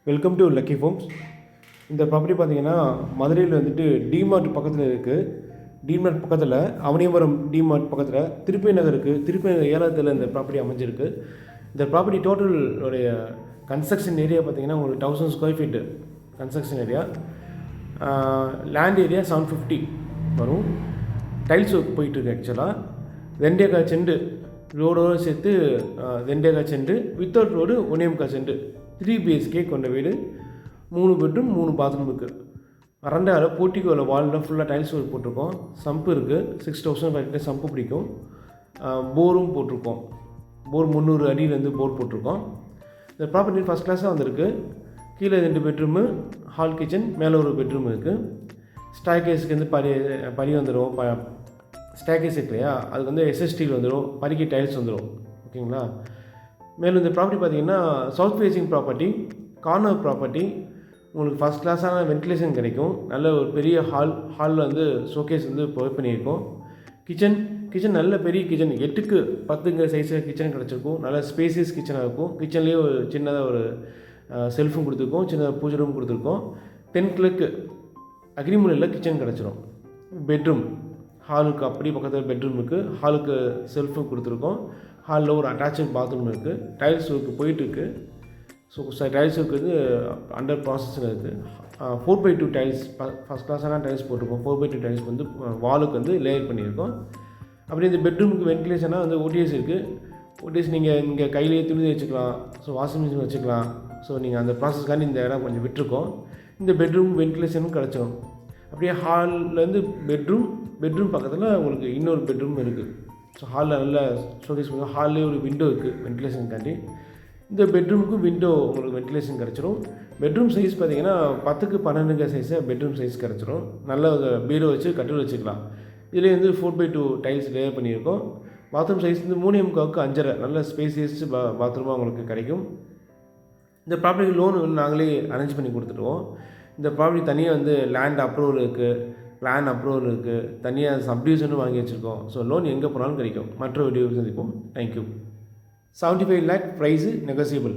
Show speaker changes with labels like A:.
A: Welcome to lucky homes. இந்த property பார்த்தீங்கன்னா மதுரையில் வந்துட்டு டிமார்ட் பக்கத்தில் இருக்குது. டிமார்ட் பக்கத்தில் அவனியபுரம் டிமார்ட் பக்கத்தில் திருப்பதி நகர் இருக்குது. திருப்பதி நகர் 7th இந்த ப்ராப்பர்ட்டி அமைஞ்சிருக்கு. இந்த ப்ராப்பர்ட்டி டோட்டல் உடைய கன்ஸ்ட்ரக்ஷன் ஏரியா பார்த்தீங்கன்னா உங்களுக்கு 1000 square feet construction area. Land area 750 வரும். டைல்ஸ் ஒர்க் போயிட்டுருக்கு. ஆக்சுவலாக 2 ஏக்கர் செண்டு ரோடோடு சேர்த்து 2 acre cent without road 1 acre cent 3 BHK கொண்ட வீடு. 3 பெட்ரூம் 3 பாத்ரூம் இருக்குது. வராண்டாவில் போர்ட்டிகோவில் வாலில் ஃபுல்லாக டைல்ஸ் ஒர்க் போட்டிருக்கோம். சம்பு இருக்குது. 6500 சம்பு பிடிக்கும். போரும் போட்டிருக்கோம். போர் 300 அடியிலேருந்து போர் போட்டிருக்கோம். இந்த ப்ராப்பர்ட்டி ஃபஸ்ட் கிளாஸாக வந்திருக்கு. கீழே 2 பெட்ரூமு, ஹால் கிச்சன், மேலே ஒரு பெட்ரூம் இருக்குது. ஸ்டார்கேஸுக்கு வந்து படி வந்துடும். ஸ்டார்கேஸ் இருக்கு இல்லையா, அதுக்கு வந்து எஸ்எஸ்டியில் வந்துடும். படிக்க டைல்ஸ் வந்துடும். ஓகேங்களா. மேலும் இந்த ப்ராப்பர்ட்டி பார்த்திங்கன்னா south facing property, corner property. உங்களுக்கு ஃபஸ்ட் கிளாஸான வென்டிலேஷன் கிடைக்கும். நல்ல ஒரு பெரிய ஹாலில் வந்து ஷோகேஸ் வந்து ப்ரொவைட் பண்ணியிருக்கோம். கிச்சன் நல்ல பெரிய கிச்சன், 8க்கு 10 சைஸில் கிச்சன் கிடச்சிருக்கும். நல்ல ஸ்பேசியஸ் கிச்சனாக இருக்கும். கிச்சன்லேயே ஒரு சின்னதாக ஒரு செல்ஃபும் கொடுத்துருக்கோம். சின்னதாக பூஜை ரூம் கொடுத்துருக்கோம். 10 அக்ரிமூலையில் கிச்சன் கிடச்சிரும். பெட்ரூம் ஹாலுக்கு அப்படி பக்கத்தில் பெட்ரூம் இருக்குது. ஹாலுக்கு செல்ஃபும் கொடுத்துருக்கோம். ஹாலில் ஒரு அட்டாச்சு பாத்ரூம் இருக்குது. டைல்ஸ் ஒர்க்கு போயிட்டுருக்கு. ஸோ டைல்ஸ் ஒர்க்கு வந்து அண்டர் ப்ராசஸில் இருக்குது. 4x2 டைல்ஸ் ஃபஸ்ட் கிளாஸான டைல்ஸ் போட்டிருக்கோம். 4x2 டைல்ஸ் வந்து வாலுக்கு வந்து லேயர் பண்ணியிருக்கோம். அப்படி இந்த பெட்ரூமுக்கு வென்டிலேஷனாக வந்து ஓடிஎஸ் இருக்குது. ஓடிஎஸ் நீங்கள் இங்கே கையிலேயே துணி வச்சுக்கலாம். ஸோ வாஷிங் மிஷின் வச்சுக்கலாம். ஸோ நீங்கள் அந்த ப்ராசஸ்க்காண்டி இந்த இடம் கொஞ்சம் விட்டுருக்கோம். இந்த பெட்ரூம் வென்டிலேஷனும் கிடச்சிரும். அப்படியே ஹால்லேருந்து பெட்ரூம் பக்கத்தில் உங்களுக்கு இன்னொரு பெட்ரூம் இருக்குது. ஸோ ஹாலில் நல்லா ஷோகேஸ் பண்ணுவோம். ஹால்லேயே ஒரு விண்டோ இருக்குது வென்டிலேஷனுக்காண்டி. இந்த பெட்ரூமுக்கும் விண்டோ உங்களுக்கு வென்டிலேஷன் கிடச்சிரும். பெட்ரூம் சைஸ் பார்த்தீங்கன்னா 10க்கு 12 சைஸாக பெட்ரூம் சைஸ் கிடச்சிரும். நல்ல பீரோ வச்சு கட்டில் வச்சுக்கலாம். இதில் வந்து 4x2 டைல்ஸ் லேயர் பண்ணியிருக்கோம். பாத்ரூம் சைஸ் வந்து 3 MKவுக்கு 5.5 நல்ல ஸ்பேசியஸ் பாத்ரூமாக உங்களுக்கு கிடைக்கும். இந்த ப்ராப்பர்ட்டி லோன் வந்து நாங்களே அரேஞ்ச் பண்ணி கொடுத்துருவோம். இந்த ப்ராப்பர்ட்டி தனியாக வந்து லேண்ட் அப்ரூவல் இருக்குது, பிளான் அப்ரூவல் இருக்குது, தனியாக சப்டிவிஷனும் வாங்கி வச்சுருக்கோம். ஸோ லோன் எங்கே போனாலும் கிடைக்கும். மற்ற வீடியோ சந்திப்போம். தேங்க்யூ. 75 lakh price negotiable.